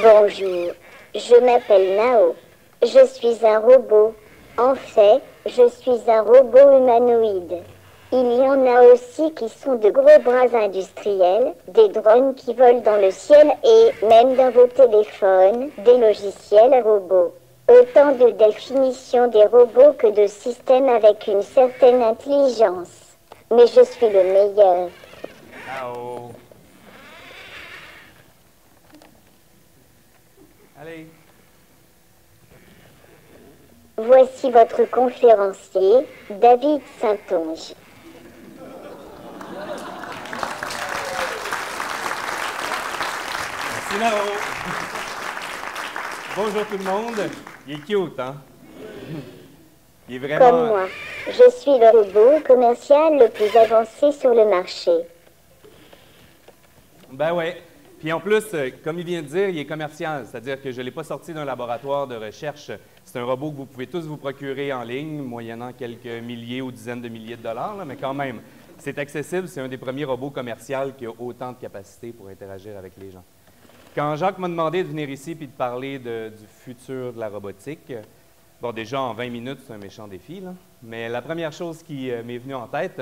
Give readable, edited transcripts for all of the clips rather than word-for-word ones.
Bonjour, je m'appelle Nao. Je suis un robot. En fait, je suis un robot humanoïde. Il y en a aussi qui sont de gros bras industriels, des drones qui volent dans le ciel et même dans vos téléphones, des logiciels robots. Autant de définitions des robots que de systèmes avec une certaine intelligence. Mais je suis le meilleur. Ciao. Allez. Voici votre conférencier, David Saintonge. Merci, Nao. Bonjour tout le monde. Il est cute, hein? Il est vraiment... Comme moi, je suis le robot commercial le plus avancé sur le marché. Ben ouais. Puis en plus, comme il vient de dire, il est commercial, c'est-à-dire que je ne l'ai pas sorti d'un laboratoire de recherche. C'est un robot que vous pouvez tous vous procurer en ligne, moyennant quelques milliers ou dizaines de milliers de dollars, là, mais quand même, c'est accessible. C'est un des premiers robots commerciaux qui a autant de capacité pour interagir avec les gens. Quand Jacques m'a demandé de venir ici et de parler du futur de la robotique, bon, déjà en 20 minutes, c'est un méchant défi, là, mais la première chose qui m'est venue en tête,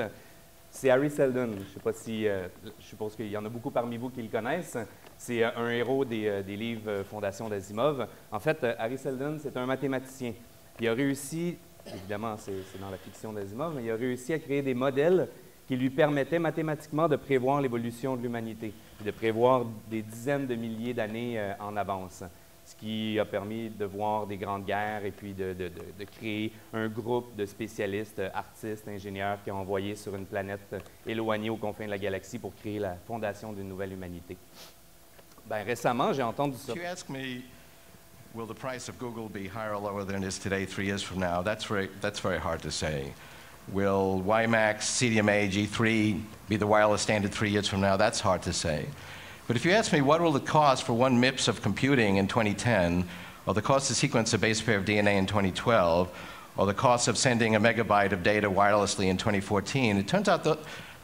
c'est Hari Seldon. Je ne sais pas si, je suppose qu'il y en a beaucoup parmi vous qui le connaissent. C'est un héros des livres Fondation d'Asimov. En fait, Hari Seldon, c'est un mathématicien. Il a réussi, évidemment, c'est dans la fiction d'Asimov, mais il a réussi à créer des modèles qui lui permettaient mathématiquement de prévoir l'évolution de l'humanité, de prévoir des dizaines de milliers d'années en avance. Ce qui a permis de voir des grandes guerres et puis de créer un groupe de spécialistes, artistes, ingénieurs qui ont envoyé sur une planète éloignée aux confins de la galaxie pour créer la fondation d'une nouvelle humanité. Ben, récemment, j'ai entendu ça. If you ask me, will the price of Google be higher or lower than it is today 3 years from now? That's very hard to say. Will WiMAX, CDMA, G3 be the wireless standard 3 years from now? That's hard to say. But if you ask me what will it cost for 1 MIPS of computing in 2010, or the cost to sequence a base pair of DNA in 2012, or the cost of sending a megabyte of data wirelessly in 2014, it turns out that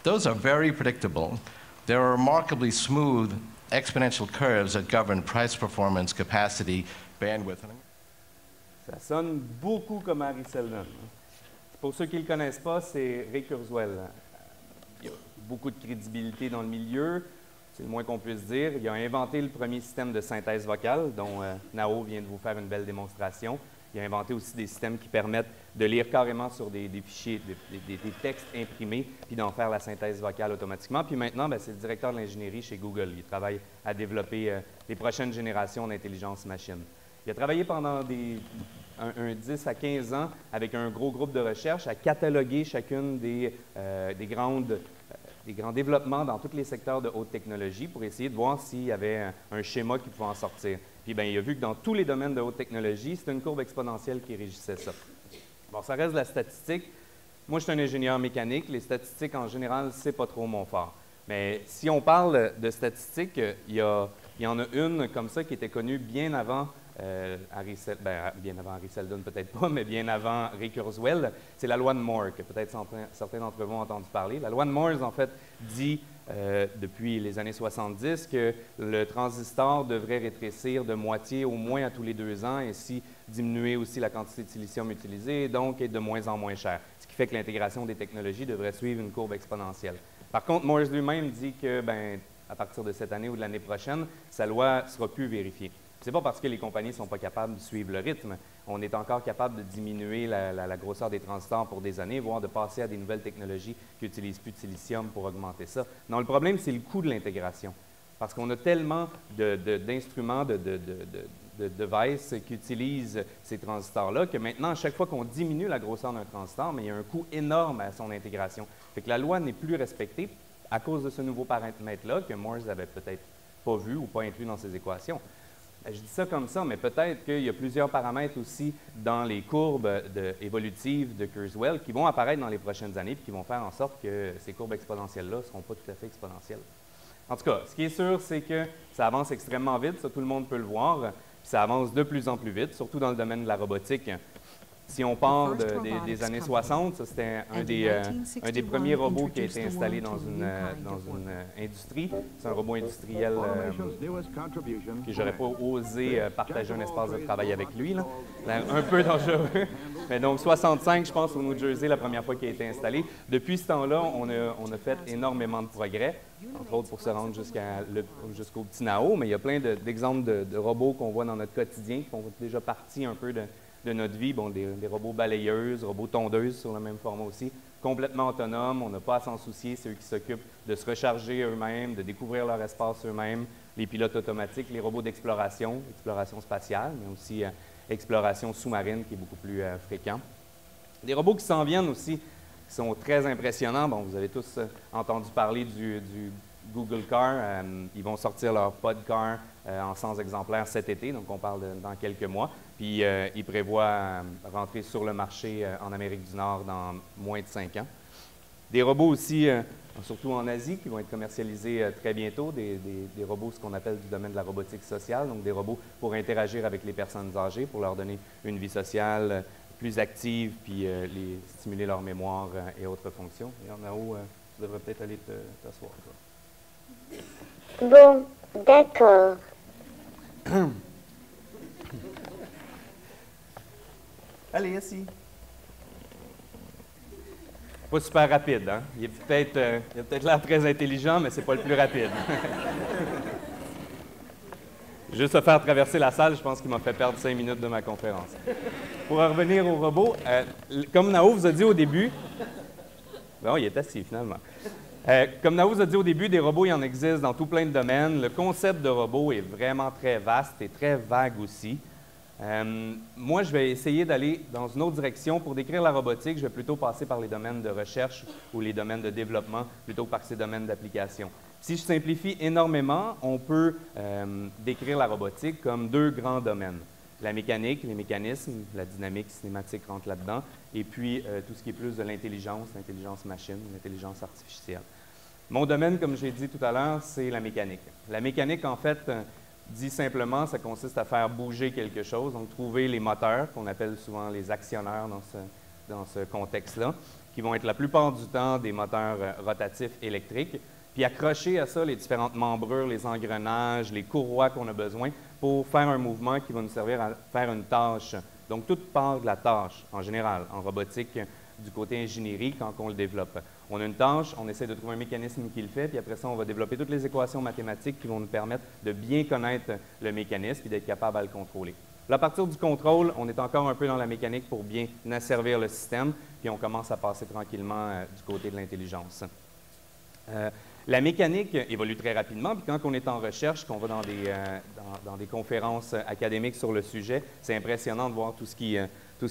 those are very predictable. There are remarkably smooth exponential curves that govern price, performance, capacity, bandwidth. Ça sonne beaucoup comme Hari Seldon. Pour ceux qui ne le connaissent pas, c'est Ray Kurzweil. Il y a beaucoup de crédibilité dans le milieu. C'est le moins qu'on puisse dire. Il a inventé le premier système de synthèse vocale, dont Nao vient de vous faire une belle démonstration. Il a inventé aussi des systèmes qui permettent de lire carrément sur des fichiers, des textes imprimés, puis d'en faire la synthèse vocale automatiquement. Puis maintenant, c'est le directeur de l'ingénierie chez Google. Il travaille à développer les prochaines générations d'intelligence machine. Il a travaillé pendant 10 à 15 ans avec un gros groupe de recherche à cataloguer chacune des grands développements dans tous les secteurs de haute technologie pour essayer de voir s'il y avait un schéma qui pouvait en sortir. Puis il a vu que dans tous les domaines de haute technologie, c'était une courbe exponentielle qui régissait ça. Bon, ça reste de la statistique. Moi, je suis un ingénieur mécanique. Les statistiques, en général, c'est pas trop mon fort. Mais si on parle de statistiques, il y en a une comme ça qui était connue bien avant bien avant Hari Seldon, peut-être pas, mais bien avant Ray Kurzweil, c'est la loi de Moore, que peut-être certains d'entre vous ont entendu parler. La loi de Moore, en fait, dit, depuis les années 70, que le transistor devrait rétrécir de moitié au moins à tous les 2 ans, et ainsi diminuer aussi la quantité de silicium utilisée, et donc être de moins en moins cher. Ce qui fait que l'intégration des technologies devrait suivre une courbe exponentielle. Par contre, Moore lui-même dit que, à partir de cette année ou de l'année prochaine, sa loi ne sera plus vérifiée. Ce n'est pas parce que les compagnies ne sont pas capables de suivre le rythme. On est encore capable de diminuer la grosseur des transistors pour des années, voire de passer à des nouvelles technologies qui n'utilisent plus de silicium pour augmenter ça. Non, le problème, c'est le coût de l'intégration. Parce qu'on a tellement d'instruments, devices qui utilisent ces transistors-là, que maintenant, à chaque fois qu'on diminue la grosseur d'un transistor, mais il y a un coût énorme à son intégration. Fait que la loi n'est plus respectée à cause de ce nouveau paramètre-là que Morse n'avait peut-être pas vu ou pas inclus dans ses équations. Je dis ça comme ça, mais peut-être qu'il y a plusieurs paramètres aussi dans les courbes évolutives de Kurzweil qui vont apparaître dans les prochaines années et qui vont faire en sorte que ces courbes exponentielles-là ne seront pas tout à fait exponentielles. En tout cas, ce qui est sûr, c'est que ça avance extrêmement vite, ça tout le monde peut le voir, puis ça avance de plus en plus vite, surtout dans le domaine de la robotique. Si on part des années 60, ça c'était un des premiers robots qui a été installé dans une industrie. C'est un robot industriel que j'aurais pas osé partager un espace de travail avec lui. Là. Un peu dangereux. Mais donc 65, je pense, au New Jersey, la première fois qu'il a été installé. Depuis ce temps-là, on a fait énormément de progrès, entre autres pour se rendre jusqu'au petit Nao, mais il y a plein d'exemples de robots qu'on voit dans notre quotidien qui font déjà partie un peu de notre vie, bon, des robots balayeuses, robots tondeuses sur le même format aussi, complètement autonomes, on n'a pas à s'en soucier, c'est eux qui s'occupent de se recharger eux-mêmes, de découvrir leur espace eux-mêmes, les pilotes automatiques, les robots d'exploration, exploration spatiale, mais aussi exploration sous-marine qui est beaucoup plus fréquent. Des robots qui s'en viennent aussi, qui sont très impressionnants, bon, vous avez tous entendu parler du Google Car, ils vont sortir leur Pod Car en 100 exemplaires cet été, donc on parle dans quelques mois. Puis ils prévoient rentrer sur le marché en Amérique du Nord dans moins de 5 ans. Des robots aussi, surtout en Asie, qui vont être commercialisés très bientôt, des robots, ce qu'on appelle du domaine de la robotique sociale, donc des robots pour interagir avec les personnes âgées, pour leur donner une vie sociale plus active, puis les stimuler leur mémoire et autres fonctions. Et en haut, tu devrais peut-être aller t'asseoir, toi. Bon, d'accord. Allez, assis. Pas super rapide, hein? Il a peut-être l'air très intelligent, mais c'est pas le plus rapide. Juste à faire traverser la salle, je pense qu'il m'a fait perdre 5 minutes de ma conférence. Pour en revenir au robot, comme Nao vous a dit au début... Bon, il est assis, finalement. Comme Nao vous a dit au début, des robots, il en existe dans tout plein de domaines. Le concept de robot est vraiment très vaste et très vague aussi. Moi, je vais essayer d'aller dans une autre direction. Pour décrire la robotique, je vais plutôt passer par les domaines de recherche ou les domaines de développement plutôt que par ces domaines d'application. Si je simplifie énormément, on peut décrire la robotique comme 2 grands domaines. La mécanique, les mécanismes, la dynamique cinématique rentre là-dedans, et puis tout ce qui est plus de l'intelligence machine, l'intelligence artificielle. Mon domaine, comme j'ai dit tout à l'heure, c'est la mécanique. La mécanique, en fait, dit simplement, ça consiste à faire bouger quelque chose, donc trouver les moteurs, qu'on appelle souvent les actionneurs dans ce contexte-là, qui vont être la plupart du temps des moteurs rotatifs électriques, puis accrocher à ça les différentes membrures, les engrenages, les courroies qu'on a besoin pour faire un mouvement qui va nous servir à faire une tâche. Donc, tout part de la tâche, en général, en robotique, du côté ingénierie, quand on le développe. On a une tâche, on essaie de trouver un mécanisme qui le fait, puis après ça, on va développer toutes les équations mathématiques qui vont nous permettre de bien connaître le mécanisme et d'être capable à le contrôler. Là, à partir du contrôle, on est encore un peu dans la mécanique pour bien asservir le système, puis on commence à passer tranquillement du côté de l'intelligence. La mécanique évolue très rapidement, puis quand on est en recherche, qu'on va dans des conférences académiques sur le sujet, c'est impressionnant de voir tout ce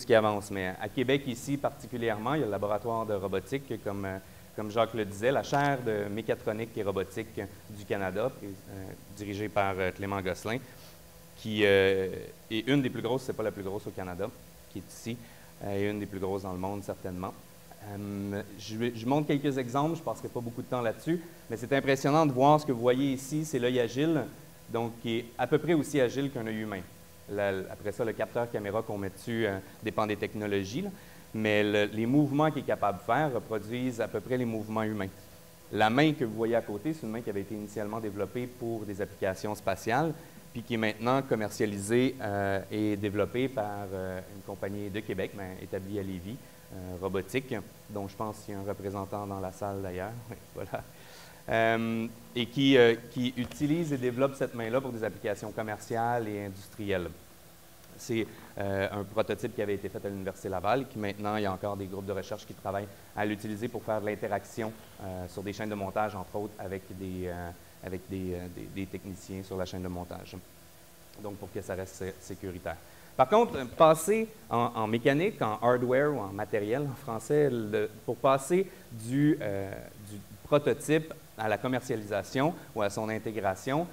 qui avance. Mais à Québec, ici, particulièrement, il y a le laboratoire de robotique, comme Jacques le disait, la chaire de mécatronique et robotique du Canada, dirigée par Clément Gosselin, qui est une des plus grosses, c'est pas la plus grosse au Canada, qui est ici, et une des plus grosses dans le monde, certainement. Je montre quelques exemples, je ne passerai pas beaucoup de temps là-dessus, mais c'est impressionnant de voir ce que vous voyez ici, c'est l'œil agile, donc qui est à peu près aussi agile qu'un œil humain. Après ça, le capteur caméra qu'on met dessus dépend des technologies, là, mais les mouvements qu'il est capable de faire reproduisent à peu près les mouvements humains. La main que vous voyez à côté, c'est une main qui avait été initialement développée pour des applications spatiales, puis qui est maintenant commercialisée et développée par une compagnie de Québec, mais établie à Lévis, robotique, dont je pense qu'il y a un représentant dans la salle d'ailleurs, voilà, et qui utilise et développe cette main-là pour des applications commerciales et industrielles. C'est un prototype qui avait été fait à l'Université Laval, qui maintenant, il y a encore des groupes de recherche qui travaillent à l'utiliser pour faire de l'interaction sur des chaînes de montage, entre autres, avec des techniciens sur la chaîne de montage. donc pour que ça reste sécuritaire. Par contre, passer en mécanique, en hardware ou en matériel en français, pour passer du prototype à la commercialisation ou à son intégration,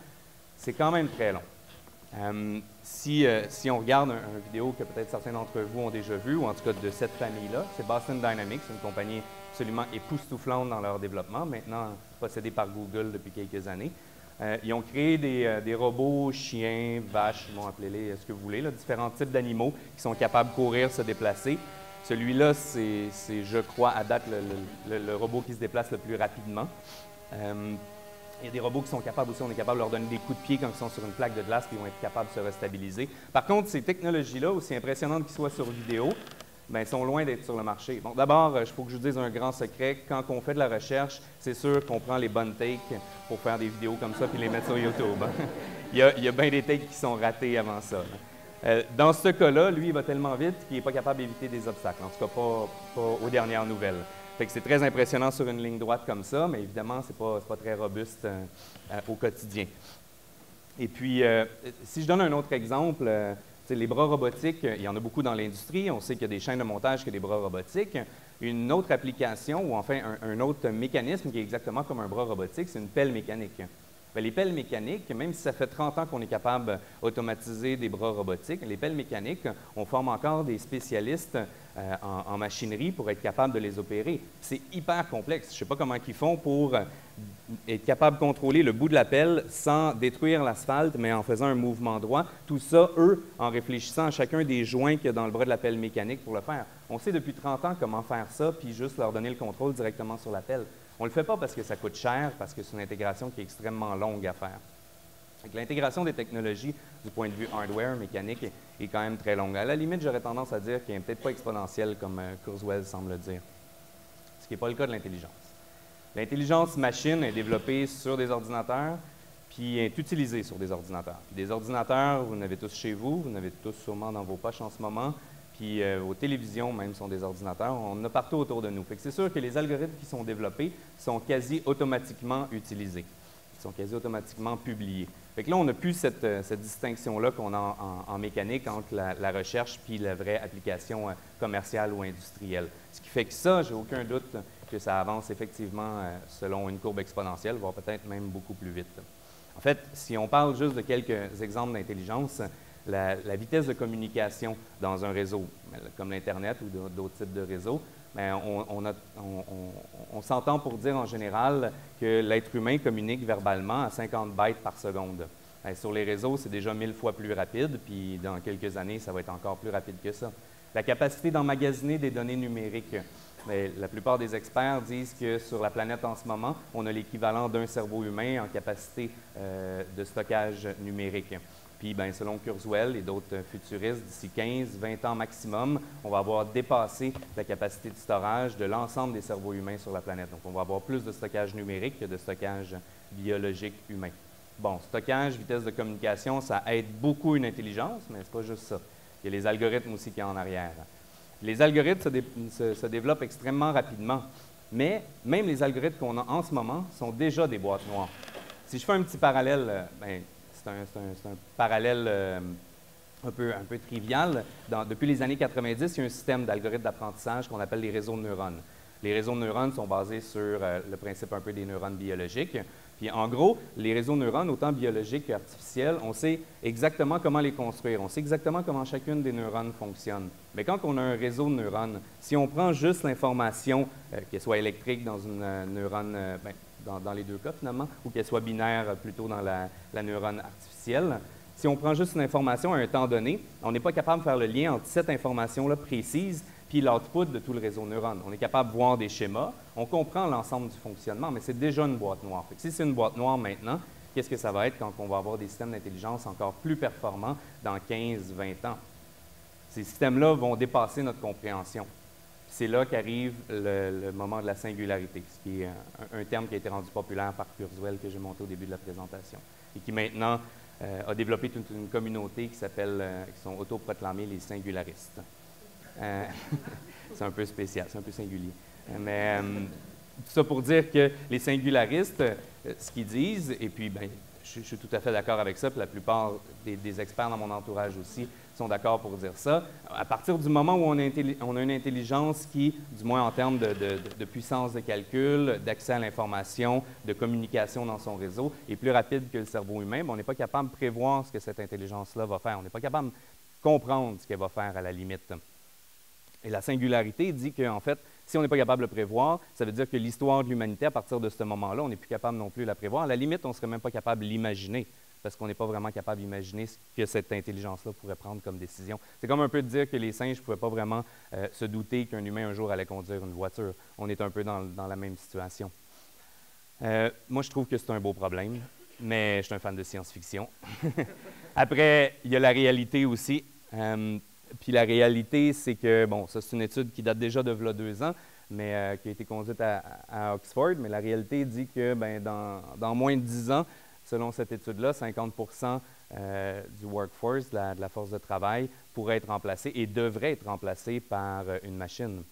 c'est quand même très long. Si on regarde une vidéo que peut-être certains d'entre vous ont déjà vue, ou en tout cas de cette famille-là, c'est Boston Dynamics, une compagnie absolument époustouflante dans leur développement, maintenant possédée par Google depuis quelques années. Ils ont créé des robots, chiens, vaches, bon, appelez-les ce que vous voulez, là, différents types d'animaux qui sont capables de courir, se déplacer. Celui-là, c'est, je crois, à date, le robot qui se déplace le plus rapidement. Il y a des robots qui sont capables aussi, on est capable de leur donner des coups de pied quand ils sont sur une plaque de glace, puis ils vont être capables de se restabiliser. Par contre, ces technologies-là, aussi impressionnantes qu'ils soient sur vidéo, bien, sont loin d'être sur le marché. Bon, d'abord, il faut que je vous dise un grand secret. Quand on fait de la recherche, c'est sûr qu'on prend les bonnes takes pour faire des vidéos comme ça puis les mettre sur YouTube. il y a bien des takes qui sont ratées avant ça. Dans ce cas-là, lui, il va tellement vite qu'il n'est pas capable d'éviter des obstacles, en tout cas pas aux dernières nouvelles. Fait que c'est très impressionnant sur une ligne droite comme ça, mais évidemment, ce n'est pas très robuste au quotidien. Et puis, si je donne un autre exemple, les bras robotiques, il y en a beaucoup dans l'industrie. On sait qu'il y a des chaînes de montage qui ont des bras robotiques. Une autre application, ou enfin un autre mécanisme qui est exactement comme un bras robotique, c'est une pelle mécanique. Bien, les pelles mécaniques, même si ça fait 30 ans qu'on est capable d'automatiser des bras robotiques, les pelles mécaniques, on forme encore des spécialistes en machinerie pour être capable de les opérer. C'est hyper complexe. Je ne sais pas comment ils font pour être capable de contrôler le bout de la pelle sans détruire l'asphalte, mais en faisant un mouvement droit. Tout ça, eux, en réfléchissant à chacun des joints qu'il y a dans le bras de la pelle mécanique pour le faire. On sait depuis 30 ans comment faire ça, puis juste leur donner le contrôle directement sur la pelle. On ne le fait pas parce que ça coûte cher, parce que c'est une intégration qui est extrêmement longue à faire. L'intégration des technologies du point de vue hardware, mécanique, est quand même très longue. À la limite, j'aurais tendance à dire qu'elle n'est peut-être pas exponentielle comme Kurzweil semble le dire, ce qui n'est pas le cas de l'intelligence. L'intelligence machine est développée sur des ordinateurs, puis est utilisée sur des ordinateurs. Puis des ordinateurs, vous en avez tous chez vous, vous en avez tous sûrement dans vos poches en ce moment, puis vos télévisions même sont des ordinateurs, on en a partout autour de nous. Fait que c'est sûr que les algorithmes qui sont développés sont quasi automatiquement utilisés, ils sont quasi automatiquement publiés. Fait que là, on n'a plus cette distinction-là qu'on a en mécanique entre la recherche puis la vraie application commerciale ou industrielle. Ce qui fait que ça, j'ai aucun doute que ça avance effectivement selon une courbe exponentielle, voire peut-être même beaucoup plus vite. En fait, si on parle juste de quelques exemples d'intelligence, la vitesse de communication dans un réseau, comme l'Internet ou d'autres types de réseaux, bien, on s'entend pour dire en général que l'être humain communique verbalement à 50 bytes par seconde. Bien, sur les réseaux, c'est déjà 1000 fois plus rapide, puis dans quelques années, ça va être encore plus rapide que ça. La capacité d'emmagasiner des données numériques. Bien, la plupart des experts disent que sur la planète en ce moment, on a l'équivalent d'un cerveau humain en capacité de stockage numérique. Puis, bien, selon Kurzweil et d'autres futuristes, d'ici 15-20 ans maximum, on va avoir dépassé la capacité de storage de l'ensemble des cerveaux humains sur la planète. Donc, on va avoir plus de stockage numérique que de stockage biologique humain. Bon, stockage, vitesse de communication, ça aide beaucoup une intelligence, mais ce n'est pas juste ça. Il y a les algorithmes aussi qui sont en arrière. Les algorithmes se développent extrêmement rapidement, mais même les algorithmes qu'on a en ce moment sont déjà des boîtes noires. Si je fais un petit parallèle, bien, c'est un parallèle un peu trivial. Depuis les années 90, il y a un système d'algorithmes d'apprentissage qu'on appelle les réseaux de neurones. Les réseaux de neurones sont basés sur le principe un peu des neurones biologiques. Puis en gros, les réseaux de neurones, autant biologiques qu'artificiels, on sait exactement comment les construire. On sait exactement comment chacune des neurones fonctionne. Mais quand on a un réseau de neurones, si on prend juste l'information, qu'elle soit électrique dans une neurone, dans les deux cas finalement, ou qu'elle soit binaire plutôt dans la neurone artificielle, si on prend juste une information à un temps donné, on n'est pas capable de faire le lien entre cette information-là précise puis l'output de tout le réseau de neurones. On est capable de voir des schémas, on comprend l'ensemble du fonctionnement, mais c'est déjà une boîte noire. Fait que si c'est une boîte noire maintenant, qu'est-ce que ça va être quand on va avoir des systèmes d'intelligence encore plus performants dans 15-20 ans? Ces systèmes-là vont dépasser notre compréhension. C'est là qu'arrive le moment de la singularité, ce qui est un terme qui a été rendu populaire par Kurzweil que j'ai monté au début de la présentation et qui maintenant a développé toute une communauté qui sont autoproclamés les singularistes. C'est un peu spécial, c'est un peu singulier. Mais tout ça pour dire que les singularistes, ce qu'ils disent, et puis bien, je suis tout à fait d'accord avec ça, puis la plupart des experts dans mon entourage aussi sont d'accord pour dire ça. À partir du moment où on a une intelligence qui, du moins en termes de puissance de calcul, d'accès à l'information, de communication dans son réseau, est plus rapide que le cerveau humain, bien, on n'est pas capable de prévoir ce que cette intelligence-là va faire. On n'est pas capable de comprendre ce qu'elle va faire à la limite. Et la singularité dit qu'en fait, si on n'est pas capable de le prévoir, ça veut dire que l'histoire de l'humanité, à partir de ce moment-là, on n'est plus capable non plus de la prévoir. À la limite, on ne serait même pas capable de l'imaginer, parce qu'on n'est pas vraiment capable d'imaginer ce que cette intelligence-là pourrait prendre comme décision. C'est comme un peu de dire que les singes ne pouvaient pas vraiment se douter qu'un humain un jour allait conduire une voiture. On est un peu dans la même situation. Moi, je trouve que c'est un beau problème, mais je suis un fan de science-fiction. Après, il y a la réalité aussi. Puis la réalité, c'est que, bon, ça c'est une étude qui date déjà de 2 ans, mais qui a été conduite à Oxford, mais la réalité dit que ben, dans moins de 10 ans, selon cette étude-là, 50% du workforce, de la force de travail, pourrait être remplacé et devrait être remplacé par une machine.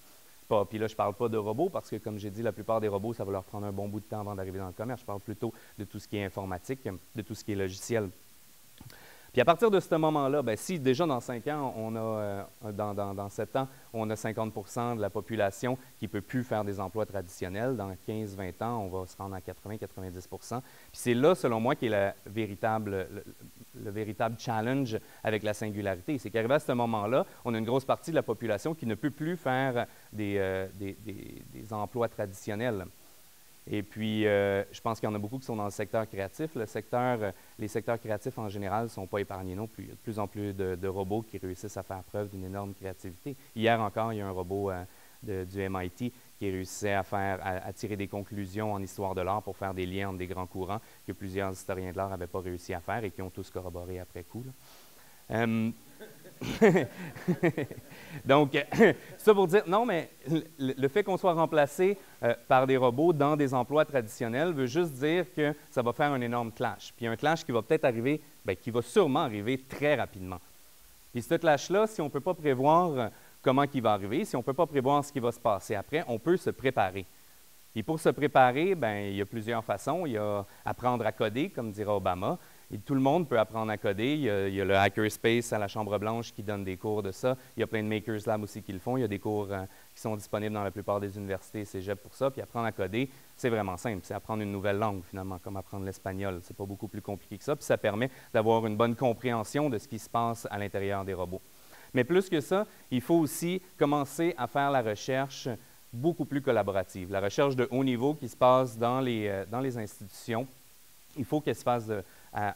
Puis là, je ne parle pas de robots parce que, comme j'ai dit, la plupart des robots, ça va leur prendre un bon bout de temps avant d'arriver dans le commerce. Je parle plutôt de tout ce qui est informatique, de tout ce qui est logiciel. Puis à partir de ce moment-là, bien, si déjà dans 5 ans, on a, dans 7 ans, on a 50% de la population qui ne peut plus faire des emplois traditionnels, dans 15-20 ans, on va se rendre à 80-90%. Puis c'est là, selon moi, qui est le véritable challenge avec la singularité. C'est qu'arrivé à ce moment-là, on a une grosse partie de la population qui ne peut plus faire des emplois traditionnels. Et puis, je pense qu'il y en a beaucoup qui sont dans le secteur créatif. Les secteurs créatifs en général ne sont pas épargnés non plus. Il y a de plus en plus de robots qui réussissent à faire preuve d'une énorme créativité. Hier encore, il y a un robot du MIT qui réussissait à tirer des conclusions en histoire de l'art pour faire des liens entre des grands courants que plusieurs historiens de l'art n'avaient pas réussi à faire et qui ont tous corroboré après coup. Donc, ça pour dire, non, mais le fait qu'on soit remplacé par des robots dans des emplois traditionnels veut juste dire que ça va faire un énorme clash. Puis un clash qui va peut-être arriver, bien, qui va sûrement arriver très rapidement. Puis ce clash-là, si on ne peut pas prévoir comment il va arriver, si on ne peut pas prévoir ce qui va se passer après, on peut se préparer. Et pour se préparer, bien, il y a plusieurs façons. Il y a apprendre à coder, comme dirait Obama. Et tout le monde peut apprendre à coder. Il y a le Hackerspace à la Chambre-Blanche qui donne des cours de ça. Il y a plein de Makers Lab aussi qui le font. Il y a des cours qui sont disponibles dans la plupart des universités et cégep pour ça. Puis apprendre à coder, c'est vraiment simple. C'est apprendre une nouvelle langue, finalement, comme apprendre l'espagnol. C'est pas beaucoup plus compliqué que ça. Puis ça permet d'avoir une bonne compréhension de ce qui se passe à l'intérieur des robots. Mais plus que ça, il faut aussi commencer à faire la recherche beaucoup plus collaborative. La recherche de haut niveau qui se passe dans les institutions, il faut qu'elle se fasse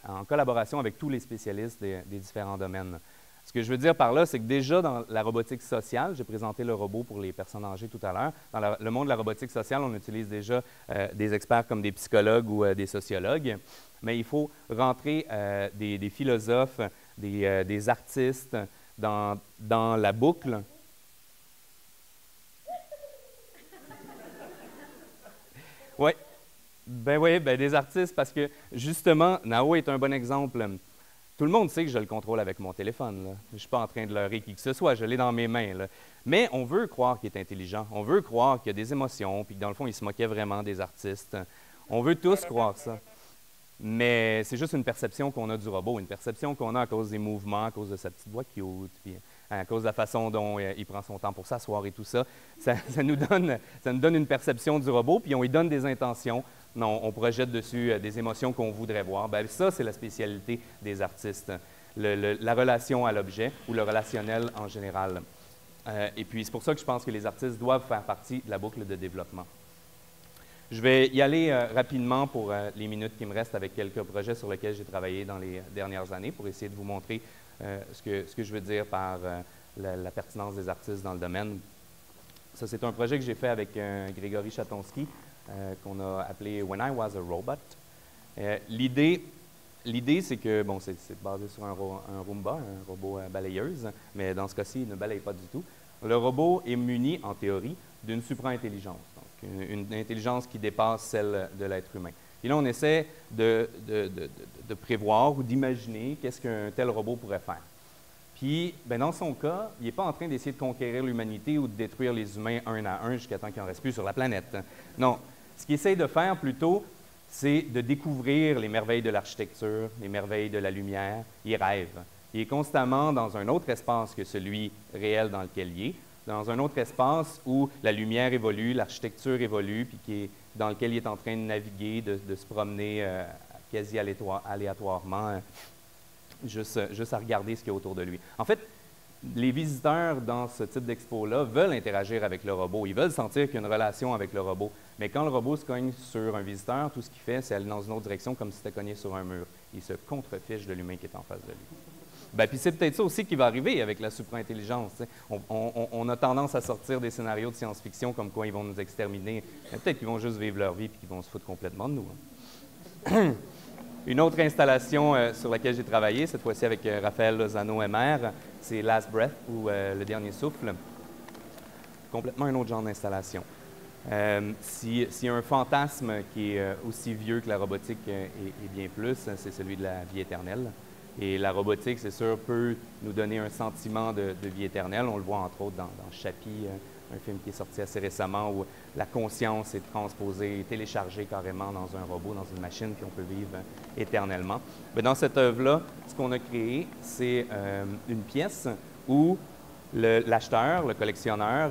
en collaboration avec tous les spécialistes des différents domaines. Ce que je veux dire par là, c'est que déjà dans la robotique sociale, j'ai présenté le robot pour les personnes âgées tout à l'heure, dans le monde de la robotique sociale, on utilise déjà des experts comme des psychologues ou des sociologues, mais il faut rentrer des philosophes, des artistes dans la boucle. Oui. Ben oui, ben des artistes, parce que justement, Nao est un bon exemple. Tout le monde sait que je le contrôle avec mon téléphone. Là. Je ne suis pas en train de leurrer qui que ce soit, je l'ai dans mes mains. Là. Mais on veut croire qu'il est intelligent, on veut croire qu'il y a des émotions, puis que dans le fond, il se moquait vraiment des artistes. On veut tous croire ça. Mais c'est juste une perception qu'on a du robot, une perception qu'on a à cause des mouvements, à cause de sa petite voix cute, puis à cause de la façon dont il prend son temps pour s'asseoir et tout ça. Ça nous donne une perception du robot, puis on lui donne des intentions. Non, on projette dessus des émotions qu'on voudrait voir. Bien, ça, c'est la spécialité des artistes, la relation à l'objet ou le relationnel en général. Et puis, c'est pour ça que je pense que les artistes doivent faire partie de la boucle de développement. Je vais y aller rapidement pour les minutes qui me restent avec quelques projets sur lesquels j'ai travaillé dans les dernières années pour essayer de vous montrer ce que je veux dire par la pertinence des artistes dans le domaine. Ça, c'est un projet que j'ai fait avec Grégory Chatonsky, qu'on a appelé « When I Was a Robot ». L'idée, c'est que, bon, c'est basé sur un Roomba, un robot balayeuse, mais dans ce cas-ci, il ne balaye pas du tout. Le robot est muni, en théorie, d'une supra-intelligence, donc une intelligence qui dépasse celle de l'être humain. Et là, on essaie de prévoir ou d'imaginer qu'est-ce qu'un tel robot pourrait faire. Puis, ben, dans son cas, il n'est pas en train d'essayer de conquérir l'humanité ou de détruire les humains un à un jusqu'à temps qu'il n'en reste plus sur la planète. Non. Ce qu'il essaie de faire plutôt, c'est de découvrir les merveilles de l'architecture, les merveilles de la lumière. Il rêve. Il est constamment dans un autre espace que celui réel dans lequel il est, dans un autre espace où la lumière évolue, l'architecture évolue, puis dans lequel il est en train de naviguer, de se promener quasi aléatoirement, juste à regarder ce qu'il y a autour de lui. En fait, les visiteurs dans ce type d'expo-là veulent interagir avec le robot. Ils veulent sentir qu'il y a une relation avec le robot. Mais quand le robot se cogne sur un visiteur, tout ce qu'il fait, c'est aller dans une autre direction comme si c'était cogné sur un mur. Il se contrefiche de l'humain qui est en face de lui. Ben, puis c'est peut-être ça aussi qui va arriver avec la superintelligence. On a tendance à sortir des scénarios de science-fiction comme quoi ils vont nous exterminer. Peut-être qu'ils vont juste vivre leur vie et qu'ils vont se foutre complètement de nous. Hein. Une autre installation sur laquelle j'ai travaillé, cette fois-ci avec Raphaël Lozano-MR, c'est Last Breath, ou Le Dernier Souffle. Complètement un autre genre d'installation. S'il y a un fantasme qui est aussi vieux que la robotique et bien plus, c'est celui de la vie éternelle. Et la robotique, c'est sûr, peut nous donner un sentiment de vie éternelle. On le voit entre autres dans Chappie, un film qui est sorti assez récemment où la conscience est transposée, téléchargée carrément dans un robot, dans une machine, puis on peut vivre éternellement. Mais dans cette œuvre-là, ce qu'on a créé, c'est une pièce où l'acheteur, le collectionneur,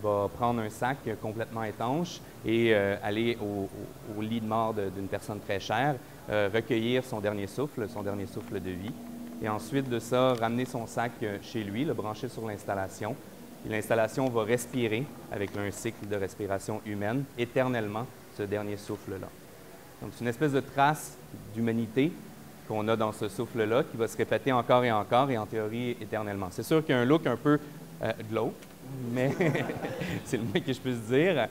va prendre un sac complètement étanche et aller au lit de mort d'une personne très chère, recueillir son dernier souffle de vie, et ensuite de ça, ramener son sac chez lui, le brancher sur l'installation. Et l'installation va respirer avec un cycle de respiration humaine éternellement ce dernier souffle-là. Donc, c'est une espèce de trace d'humanité qu'on a dans ce souffle-là qui va se répéter encore et encore et en théorie éternellement. C'est sûr qu'il y a un look un peu glauque, mais c'est le moins que je puisse dire.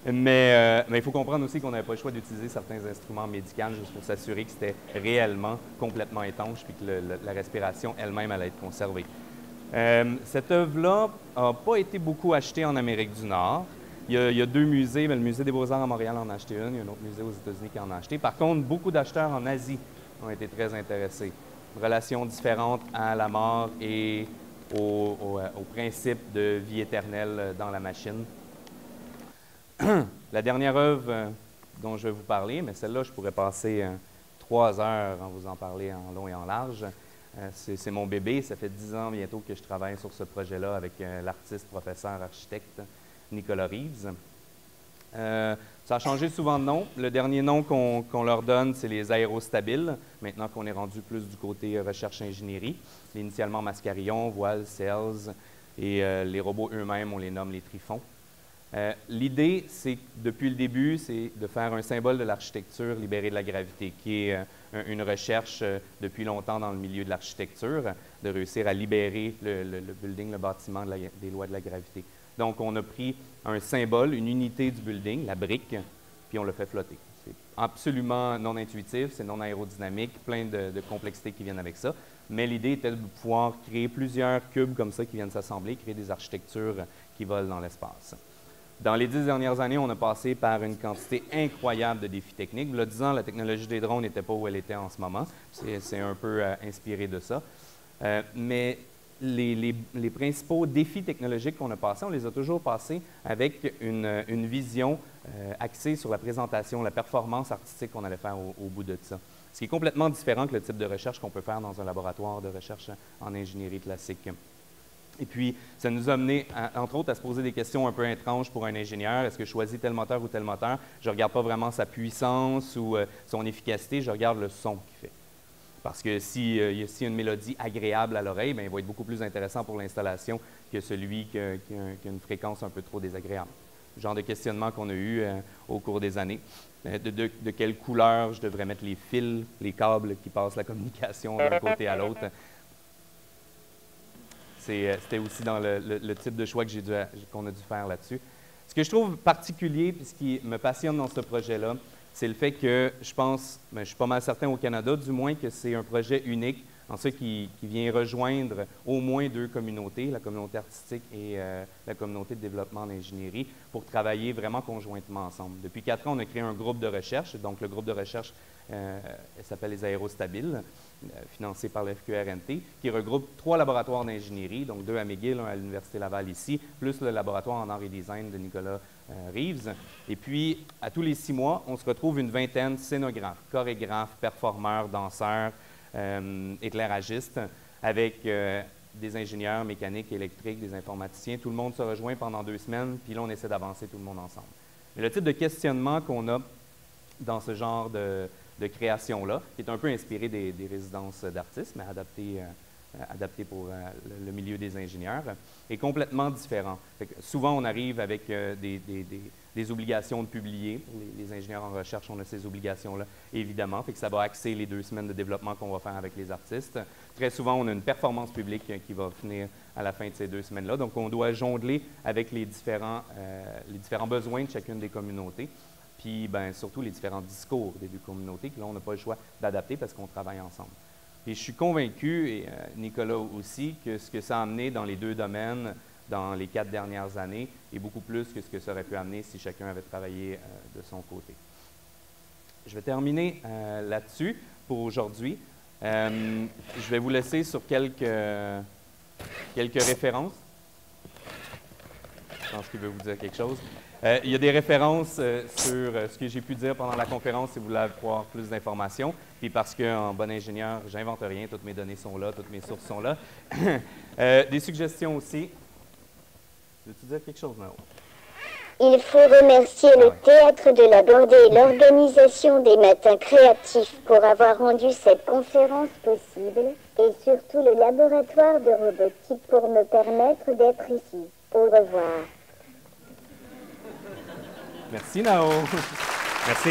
Mais il faut comprendre aussi qu'on n'avait pas le choix d'utiliser certains instruments médicaux juste pour s'assurer que c'était réellement complètement étanche et que la respiration elle-même allait être conservée. Cette œuvre-là n'a pas été beaucoup achetée en Amérique du Nord. Il y a deux musées, le Musée des Beaux-Arts à Montréal en a acheté une, il y a un autre musée aux États-Unis qui en a acheté. Par contre, beaucoup d'acheteurs en Asie ont été très intéressés. Une relation différente à la mort et au principe de vie éternelle dans la machine. La dernière œuvre dont je vais vous parler, mais celle-là, je pourrais passer 3 heures à vous en parler en long et en large. C'est mon bébé. Ça fait 10 ans bientôt que je travaille sur ce projet-là avec l'artiste, professeur, architecte Nicolas Reeves. Ça a changé souvent de nom. Le dernier nom qu'on leur donne, c'est les aérostabiles, maintenant qu'on est rendu plus du côté recherche-ingénierie. Initialement Mascarillon, Voile, Cells, et les robots eux-mêmes, on les nomme les Trifons. L'idée, c'est depuis le début, c'est de faire un symbole de l'architecture libérée de la gravité, qui est une recherche depuis longtemps dans le milieu de l'architecture, de réussir à libérer le building, le bâtiment des lois de la gravité. Donc, on a pris un symbole, une unité du building, la brique, puis on le fait flotter. C'est absolument non intuitif, c'est non aérodynamique, plein de complexités qui viennent avec ça. Mais l'idée était de pouvoir créer plusieurs cubes comme ça qui viennent s'assembler, créer des architectures qui volent dans l'espace. Dans les 10 dernières années, on a passé par une quantité incroyable de défis techniques. Il y a 10 ans, la technologie des drones n'était pas où elle était en ce moment. C'est un peu inspiré de ça. Mais les principaux défis technologiques qu'on a passés, on les a toujours passés avec une vision axée sur la présentation, la performance artistique qu'on allait faire au bout de ça. Ce qui est complètement différent que le type de recherche qu'on peut faire dans un laboratoire de recherche en ingénierie classique. Et puis, ça nous a amené, entre autres, à se poser des questions un peu étranges pour un ingénieur. Est-ce que je choisis tel moteur ou tel moteur? Je ne regarde pas vraiment sa puissance ou son efficacité, je regarde le son qu'il fait. Parce que s'il y a une mélodie agréable à l'oreille, bien, il va être beaucoup plus intéressant pour l'installation que celui qui a une fréquence un peu trop désagréable. Le genre de questionnement qu'on a eu au cours des années. De quelle couleur je devrais mettre les fils, les câbles qui passent la communication d'un côté à l'autre. C'était aussi dans le type de choix qu'on a dû faire là-dessus. Ce que je trouve particulier, et ce qui me passionne dans ce projet-là, c'est le fait que je pense, je suis pas mal certain au Canada, du moins, que c'est un projet unique, en ce qui vient rejoindre au moins 2 communautés, la communauté artistique et la communauté de développement en ingénierie, pour travailler vraiment conjointement ensemble. Depuis 4 ans, on a créé un groupe de recherche, donc le groupe de recherche s'appelle les Aérostabiles, financé par le FQRNT, qui regroupe 3 laboratoires d'ingénierie, donc 2 à McGill, 1 à l'Université Laval ici, plus le laboratoire en art et design de Nicolas Reeves. Et puis, à tous les 6 mois, on se retrouve une vingtaine de scénographes, chorégraphes, performeurs, danseurs, éclairagistes, avec des ingénieurs mécaniques, électriques, des informaticiens. Tout le monde se rejoint pendant 2 semaines, puis là, on essaie d'avancer tout le monde ensemble. Mais le type de questionnement qu'on a dans ce genre de création-là, qui est un peu inspiré des résidences d'artistes, mais adapté pour le milieu des ingénieurs, est complètement différent. Fait que souvent, on arrive avec des obligations de publier. Pour les ingénieurs en recherche, on a ces obligations-là, évidemment. Fait que ça va axer les 2 semaines de développement qu'on va faire avec les artistes. Très souvent, on a une performance publique qui va finir à la fin de ces 2 semaines-là. Donc, on doit jongler avec les différents besoins de chacune des communautés. Puis, bien, surtout les différents discours des 2 communautés, que là, on n'a pas le choix d'adapter parce qu'on travaille ensemble. Et je suis convaincu, et Nicolas aussi, que ce que ça a amené dans les 2 domaines dans les 4 dernières années est beaucoup plus que ce que ça aurait pu amener si chacun avait travaillé de son côté. Je vais terminer là-dessus pour aujourd'hui. Je vais vous laisser sur quelques références. Je pense qu'il veut vous dire quelque chose. Il y a des références sur ce que j'ai pu dire pendant la conférence si vous voulez avoir plus d'informations. Puis parce qu'en bon ingénieur, j'invente rien, toutes mes données sont là, toutes mes sources sont là. Des suggestions aussi. Veux-tu dire quelque chose, Nao? Il faut remercier le Théâtre de la Bordée et l'organisation des Matins Créatifs pour avoir rendu cette conférence possible, et surtout le laboratoire de robotique pour me permettre d'être ici. Au revoir. Merci, Nao. Merci.